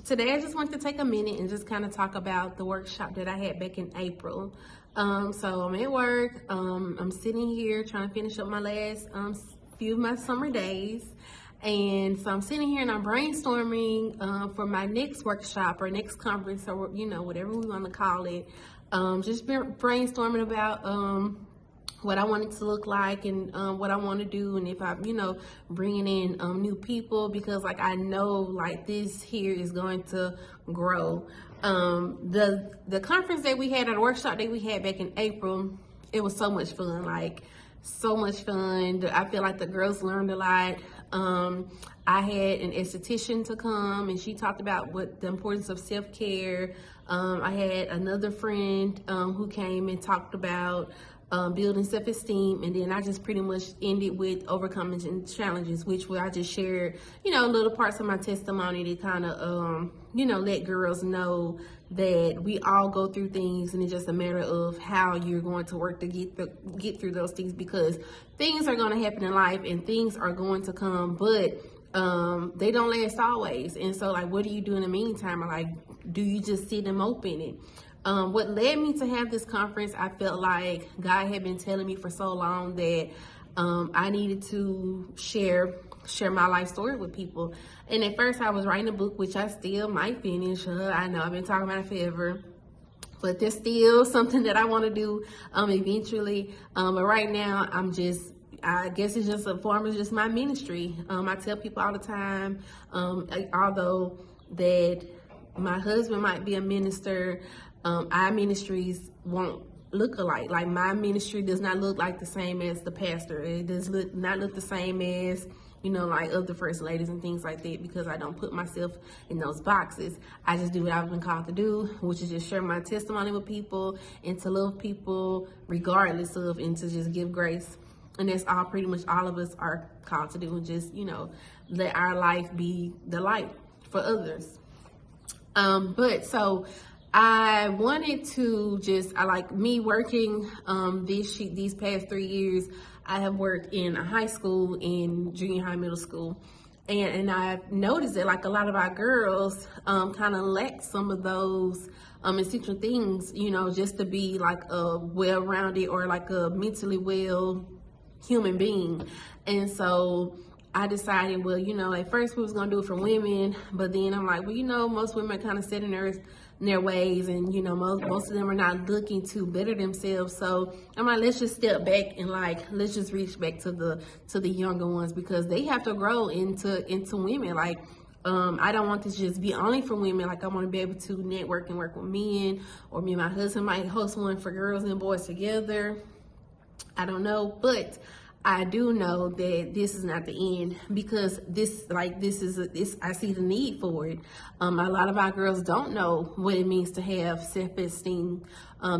Today I just wanted to take a minute and just kind of talk about the workshop that I had back in April. So I'm at work, I'm sitting here trying to finish up my last few of my summer days. And so I'm sitting here and I'm brainstorming for my next workshop or next conference, or whatever we want to call it. Just brainstorming about what I want it to look like and what I want to do, and if I'm bringing in new people, because like I know like this here is going to grow. The conference that we had, or the workshop that we had back in April, it was so much fun, like so much fun. I feel like the girls learned a lot. I had an esthetician to come and she talked about the importance of self-care. I had another friend who came and talked about building self-esteem, and then I just pretty much ended with overcoming challenges, which I just shared, little parts of my testimony to kind of, let girls know that we all go through things, and it's just a matter of how you're going to work to get through those things, because things are going to happen in life and things are going to come, but they don't last always. And so like, what do you do in the meantime? Or like, do you just sit and mope in it? What led me to have this conference, I felt like God had been telling me for so long that I needed to share my life story with people. And at first I was writing a book, which I still might finish. I know I've been talking about it forever, but there's still something that I want to do eventually. But right now I guess it's just a form of just my ministry. I tell people all the time, although that my husband might be a minister, our ministries won't look alike. Like my ministry does not look like the same as the pastor. It does not look the same as, like other first ladies and things like that, because I don't put myself in those boxes. I just do what I've been called to do, which is just share my testimony with people and to love people regardless of, and to just give grace. And that's all pretty much all of us are called to do, and just, let our life be the light for others. But so I wanted to I like me working these past 3 years. I have worked in a high school, in junior high, middle school, and I've noticed that like a lot of our girls kind of lack some of those essential things, just to be like a well-rounded or like a mentally well human being. And so I decided, well, at first we was gonna do it for women, but then I'm like, well, most women are kind of set in their ways, and most of them are not looking to better themselves. So I'm like, let's just step back and like let's just reach back to the younger ones, because they have to grow into women. Like I don't want this to just be only for women. Like I want to be able to network and work with men, or me and my husband might host one for girls and boys together. I don't know, but I do know that this is not the end, because I see the need for it. A lot of our girls don't know what it means to have self-esteem.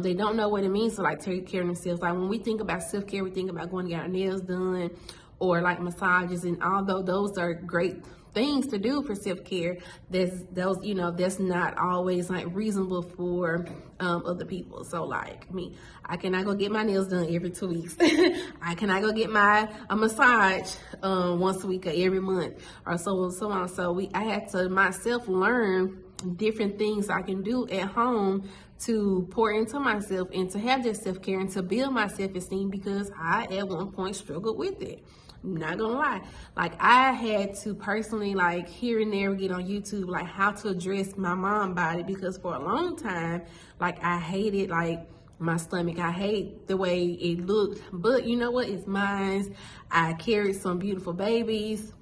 They don't know what it means to like take care of themselves. Like when we think about self-care, we think about going to get our nails done or like massages, and although those are great things to do for self-care, that's not always like reasonable for other people. So like me, I cannot go get my nails done every 2 weeks. I cannot go get a massage once a week or every month, or so on. So I had to myself learn different things I can do at home to pour into myself and to have that self-care and to build my self-esteem, because I at one point struggled with it. I'm not gonna lie. Like I had to personally, like here and there, get on YouTube, like how to address my mom body, because for a long time, like I hated like my stomach. I hate the way it looked, but you know what? It's mine. I carried some beautiful babies,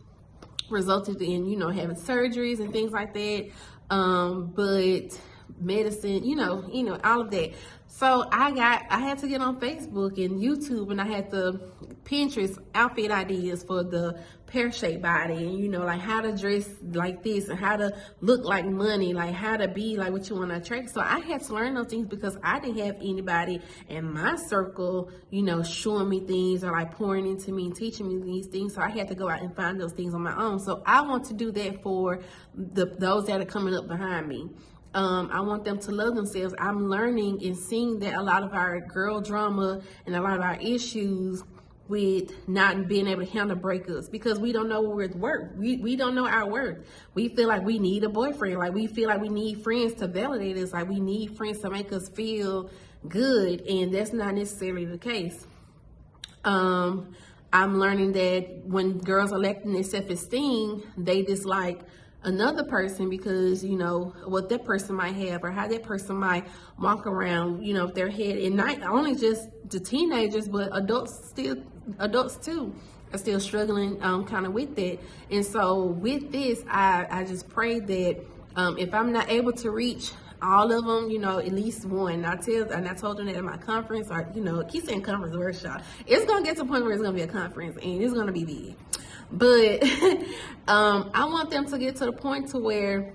resulted in, having surgeries and things like that. But medicine, all of that. So I had to get on Facebook and YouTube, and I had to Pinterest outfit ideas for the pear-shaped body, and like how to dress like this and how to look like money, like how to be like what you want to attract. So I had to learn those things, because I didn't have anybody in my circle, showing me things or like pouring into me and teaching me these things. So I had to go out and find those things on my own. So I want to do that for those that are coming up behind me. I want them to love themselves. I'm learning and seeing that a lot of our girl drama and a lot of our issues with not being able to handle breakups because we don't know where it's worth. We don't know our worth. We feel like we need a boyfriend. Like we feel like we need friends to validate us. Like we need friends to make us feel good. And that's not necessarily the case. I'm learning that when girls are lacking their self-esteem, they dislike another person because, you know, what that person might have or how that person might walk around, you know, with their head. And not only just the teenagers, but adults too are still struggling kind of with it. And so with this, I just pray that if I'm not able to reach all of them, you know, at least one. I told them that at my conference, or, you know, keep saying conference workshop. It's going to get to the point where it's going to be a conference and it's going to be big. But I want them to get to the point to where,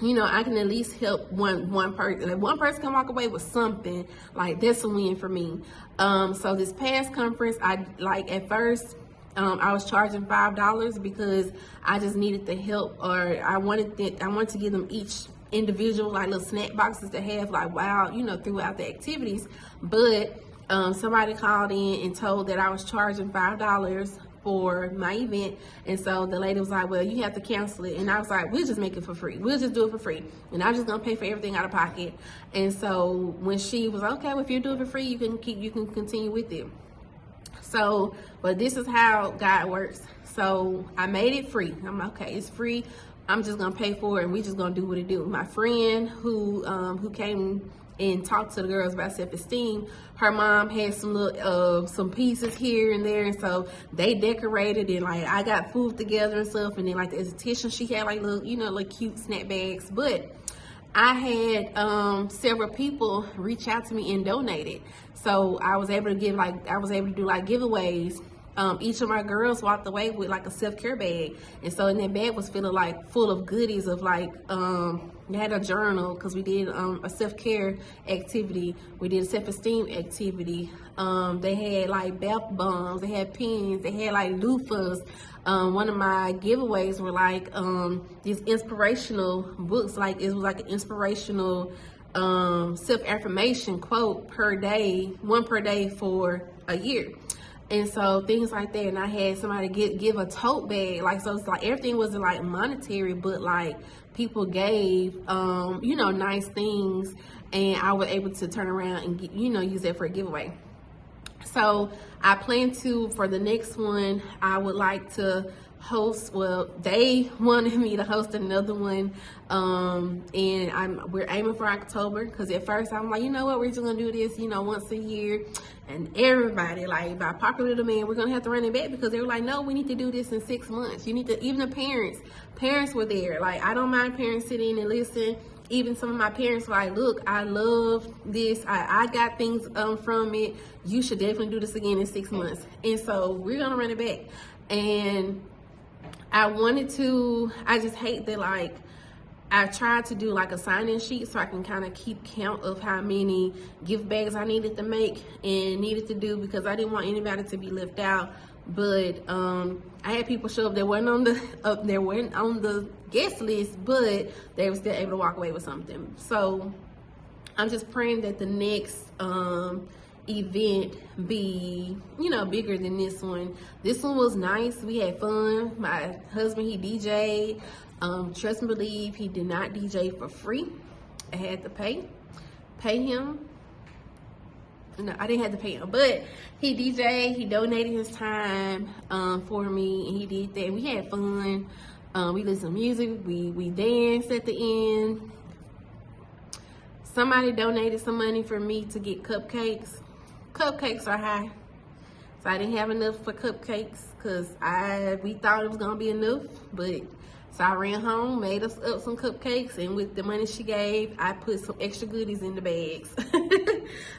you know, I can at least help one person. If one person can walk away with something, like that's a win for me. So this past conference, at first, I was charging $5 because I just needed the help, or I wanted to give them each individual like little snack boxes to have like you know, throughout the activities. But somebody called in and told that I was charging $5 for my event, and so the lady was like, well, you have to cancel it. And I was like, we'll just make it for free, we'll just do it for free, and I'm just gonna pay for everything out of pocket. And so when she was okay, well, if you do it for free, you can continue with it. So, but this is how God works. So I made it free. I'm okay, it's free, I'm just gonna pay for it, and we just gonna do what it do. My friend who came and talked to the girls about self-esteem, her mom had some little some pieces here and there, and so they decorated, and like I got food together and stuff. And then like the esthetician, she had like little, you know, like cute snack bags. But I had several people reach out to me and donate it, so I was able to do like giveaways. Each of my girls walked away with like a self-care bag, and so in that bag was feeling like full of goodies of like they had a journal because we did a self-care activity, we did a self-esteem activity. They had like bath bombs, they had pens, they had like loofahs. One of my giveaways were like these inspirational books, like it was like an inspirational self-affirmation quote per day, one per day for a year. And so things like that. And I had somebody give a tote bag, like, so it's like everything wasn't like monetary, but like people gave you know, nice things, and I was able to turn around and get, you know, use that for a giveaway. So I plan to, for the next one, I would like to host, well, they wanted me to host another one, and we're aiming for October, because at first I'm like, you know what, we're just gonna do this, you know, once a year. And everybody, like, by popular demand, we're gonna have to run it back, because they were like, no, we need to do this in 6 months. You need to, even the parents were there. Like, I don't mind parents sitting and listen. Even some of my parents were like, look, I love this, I got things from it, you should definitely do this again in 6 months. And so we're gonna run it back. And I just hate that, like, I tried to do like a sign-in sheet so I can kind of keep count of how many gift bags I needed to make and needed to do, because I didn't want anybody to be left out. But I had people show up that weren't on the guest list, but they were still able to walk away with something. So I'm just praying that the next event be, you know, bigger than this one. This one was nice. We had fun. My husband, he DJ'd. Trust and believe, he did not DJ for free. I had to pay him. No, I didn't have to pay him, but he DJ'd, he donated his time for me, and he did that. We had fun. We listened to music, we danced at the end. Somebody donated some money for me to get cupcakes. Cupcakes are high, so I didn't have enough for cupcakes, because we thought it was gonna be enough, but so I ran home, made us up some cupcakes, and with the money she gave, I put some extra goodies in the bags.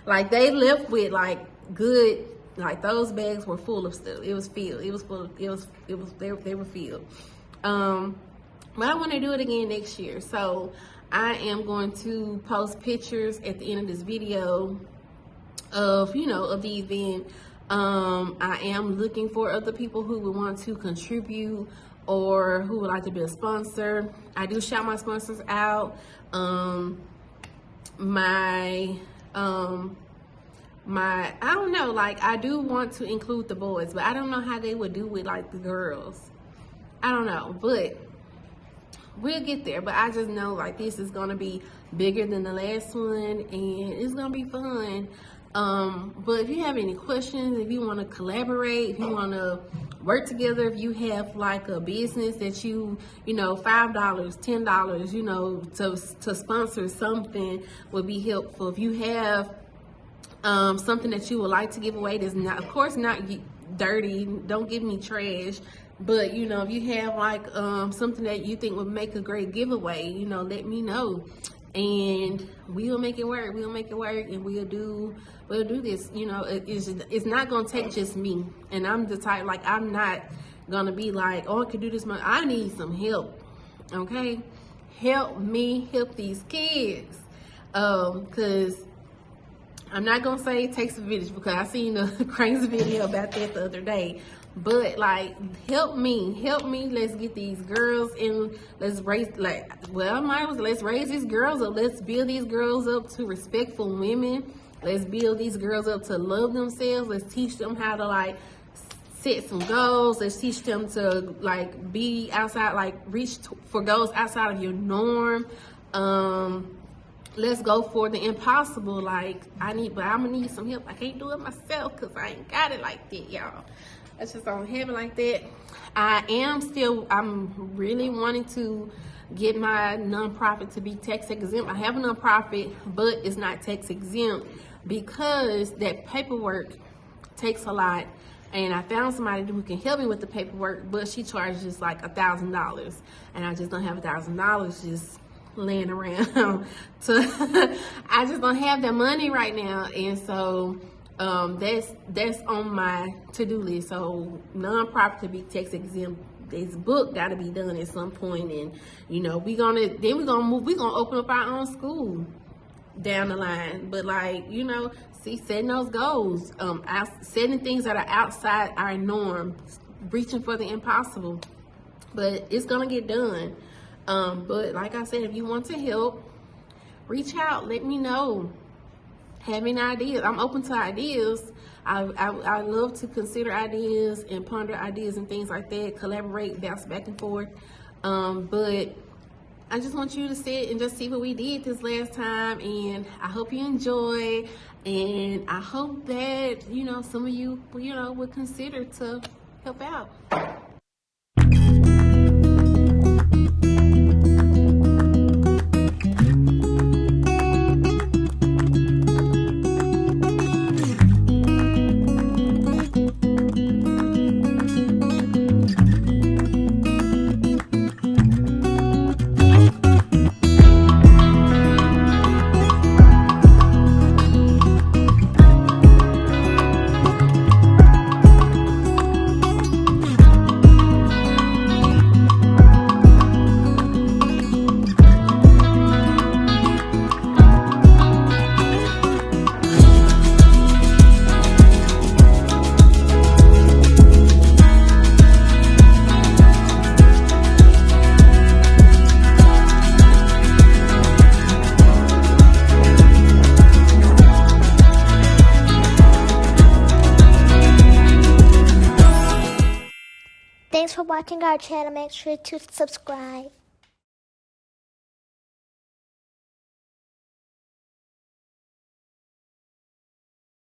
Like, they left with like good, like those bags were full of stuff. It was filled. It was full. They were filled. But I want to do it again next year. So I am going to post pictures at the end of this video of, you know, of the event. I am looking for other people who would want to contribute or who would like to be a sponsor. I do shout my sponsors out. My I don't know, like I do want to include the boys, but I don't know how they would do with like the girls. I don't know, but we'll get there. But I just know like this is gonna be bigger than the last one, and it's gonna be fun. But if you have any questions, if you want to collaborate, if you want to work together, if you have like a business that $5, $10, to sponsor something would be helpful. If you have something that you would like to give away that's not, of course, not dirty, don't give me trash. But if you have like something that you think would make a great giveaway, let me know, and we'll make it work. We'll make it work, and we'll do this. It's not gonna take just me, and I'm the type, like, I'm not gonna be like, oh, I could do this much. I need some help. Okay, help me help these kids, because I'm not gonna say it takes a village, because I seen a crazy video about that the other day. But like, help me. Let's get these girls in. Let's raise, let's raise these girls up. Let's build these girls up to respectful women. Let's build these girls up to love themselves. Let's teach them how to like set some goals. Let's teach them to like be outside, like reach for goals outside of your norm. Let's go for the impossible. Like, I'm gonna need some help. I can't do it myself because I ain't got it like that, y'all. I just don't have it like that. I'm really wanting to get my nonprofit to be tax exempt. I have a nonprofit, but it's not tax exempt because that paperwork takes a lot. And I found somebody who can help me with the paperwork, but she charges like $1,000, and I just don't have $1,000 just laying around. I just don't have that money right now, and so that's on my to-do list. So nonprofit to be tax exempt. This book got to be done at some point, and we're gonna open up our own school down the line. But like, setting those goals, setting things that are outside our norm, reaching for the impossible. But it's gonna get done. But like I said, if you want to help, reach out, let me know. Have any ideas? I'm open to ideas. I love to consider ideas and ponder ideas and things like that, collaborate, bounce back and forth. But I just want you to sit and just see what we did this last time, and I hope you enjoy, and I hope that, some of you, would consider to help out. Thanks for watching our channel. Make sure to subscribe.